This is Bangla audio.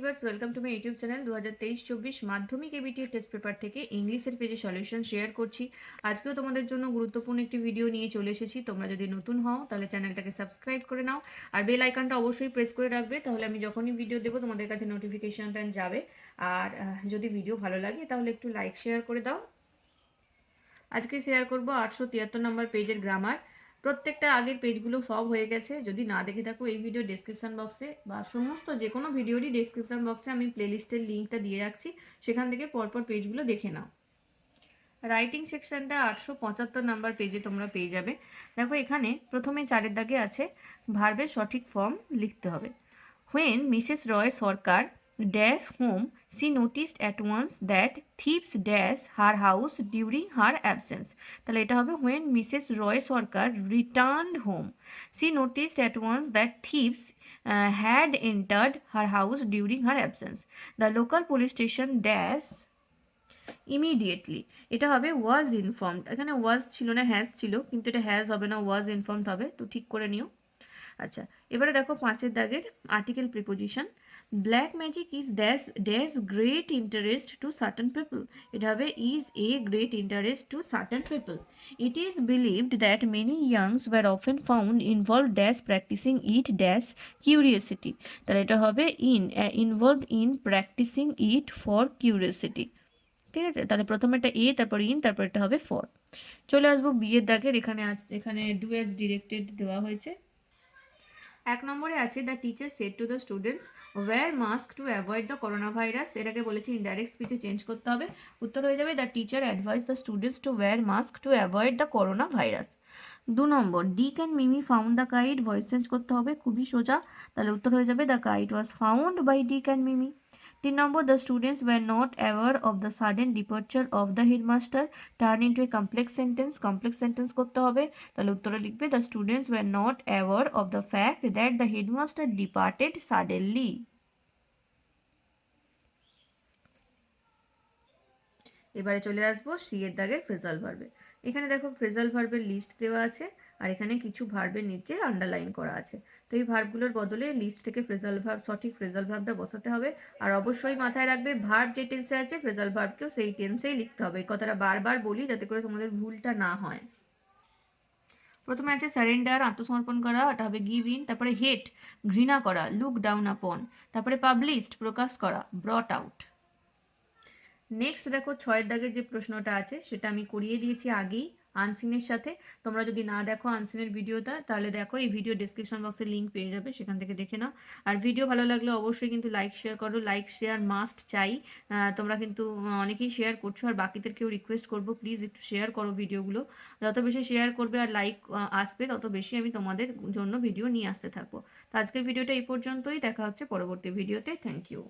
Viewers, welcome to my YouTube channel. 2023-24 মাধ্যমিক এবিটি টেস্ট পেপার থেকে ইংলিশের পেজে সলিউশন শেয়ার করছি। আজকেও তোমাদের জন্য গুরুত্বপূর্ণ একটি ভিডিও নিয়ে চলে এসেছি। তোমরা যদি নতুন হও তাহলে চ্যানেলটাকে সাবস্ক্রাইব করে নাও আর বেল আইকনটা অবশ্যই প্রেস করে রাখবে, তাহলে আমি যখনই ভিডিও দেবো তোমাদের কাছে নোটিফিকেশনটা যাবে। আর যদি ভিডিও ভালো লাগে তাহলে একটু লাইক শেয়ার করে দাও। আজকে শেয়ার করব 873 নম্বর পেজের গ্রামার। প্রত্যেকটা আগের পেজগুলো সব হয়ে গেছে, যদি না দেখে থাকো এই ভিডিও ডেসক্রিপশন বক্সে বা সমস্ত যে কোনো ভিডিওরই ডেসক্রিপশন বক্সে আমি প্লেলিস্টের লিঙ্কটা দিয়ে রাখছি, সেখান থেকে পরপর পেজগুলো দেখে নাও। রাইটিং সেকশনটা 875 নাম্বার পেজে তোমরা পেয়ে যাবে। দেখো এখানে প্রথমে 4 দাগে আছে ভার্বের সঠিক ফর্ম লিখতে হবে। When Mrs. Roy Sarkar dash home, she noticed at once that thieves dash her house during her absence. তাহলে এটা হবে when Mrs. Roy Sarkar returned home, she noticed at once that thieves had entered her house during her absence. The local police station dash immediately, এটা হবে ওয়াজ ইনফর্মড। এখানে ওয়াজ ছিল না, হ্যাজ ছিল, কিন্তু এটা হ্যাজ হবে না, ওয়াজ ইনফর্মড হবে, তো ঠিক করে নিও। আচ্ছা, এবারে দেখো 5 দাগের article preposition. Black magic is dash great interest to certain people, এটা হবে is a great interest to certain people. It is believed that many youngs were often found involve dash practicing it dash curiosity, তাহলে এটা হবে involve in practicing it for curiosity. ঠিক আছে, তাহলে প্রথমেটা এ, তারপর ইন, তারপর এটা হবে ফর। চলে আসবো বিয়ের দাগের। এখানে ডু অ্যাজ ডিরেক্টেড দেওয়া হয়েছে। 1 নম্বরে আছে the teacher said to the students wear mask to avoid the corona virus, এটাকে বলেছি ইনডাইরেক্ট স্পিচে চেঞ্জ করতে হবে। উত্তর হয়ে যাবে the teacher advise the students to wear mask to avoid the corona virus. 2 নম্বর Dick and Mimi found the kite, voice change করতে হবে, খুবই সোজা, তাহলে উত্তর হয়ে যাবে the kite was found by Dick and Mimi. 3 নম্বর the students were not aware of the sudden departure of the headmaster, turn into a complex sentence করতে হবে, তাহলে উত্তরে লিখবে the students were not aware of the fact that the headmaster departed suddenly. এবারে চলে আসবো সি এর দাগের ফ্রেজাল ভার্বে। এখানে দেখো ফ্রেজাল ভার্বের লিস্ট দেওয়া আছে আর এখানে কিছু ভার্বের নিচে আন্ডারলাইন করা আছে। তো এই ভার্বগুলোর বদলে লিস্ট থেকে ফ্রেজাল ভার্ব, সঠিক ফ্রেজাল ভার্বটা বসাতে হবে। আর অবশ্যই মাথায় রাখবে ভার্ব যে টেন্সে আছে ফ্রেজাল ভার্বকেও সেই টেন্সেই লিখতে হবে। এই কথাটা বারবার বলি যাতে করে তোমাদের ভুলটা না হয়। প্রথমে আছে সারেন্ডার, আত্মসমর্পণ করা, এটা হবে গিভ ইন। তারপরে হেট, ঘৃণা করা, লুক ডাউন আপন। তারপরে পাবলিশড, প্রকাশ করা, ব্রট আউট। নেক্সট দেখো 6 দাগের যে প্রশ্নটা আছে সেটা আমি করিয়ে দিয়েছি আগেই আনসিনের সাথে। তোমরা যদি না দেখো আনসিনের ভিডিওটা, তাহলে দেখো এই ভিডিও ডেসক্রিপশন বক্সে লিঙ্ক পেয়ে যাবে, সেখান থেকে দেখে নাও। আর ভিডিও ভালো লাগলে অবশ্যই কিন্তু লাইক শেয়ার করো, লাইক শেয়ার মাস্ট চাই। তোমরা কিন্তু অনেকেই শেয়ার করছো, আর বাকিদেরকেও রিকোয়েস্ট করবো প্লিজ একটু শেয়ার করো ভিডিওগুলো। যত বেশি শেয়ার করবে আর লাইক আসবে তত বেশি আমি তোমাদের জন্য ভিডিও নিয়ে আসতে থাকবো। তো আজকের ভিডিওটা এই পর্যন্তই, দেখা হচ্ছে পরবর্তী ভিডিওতে। Thank you.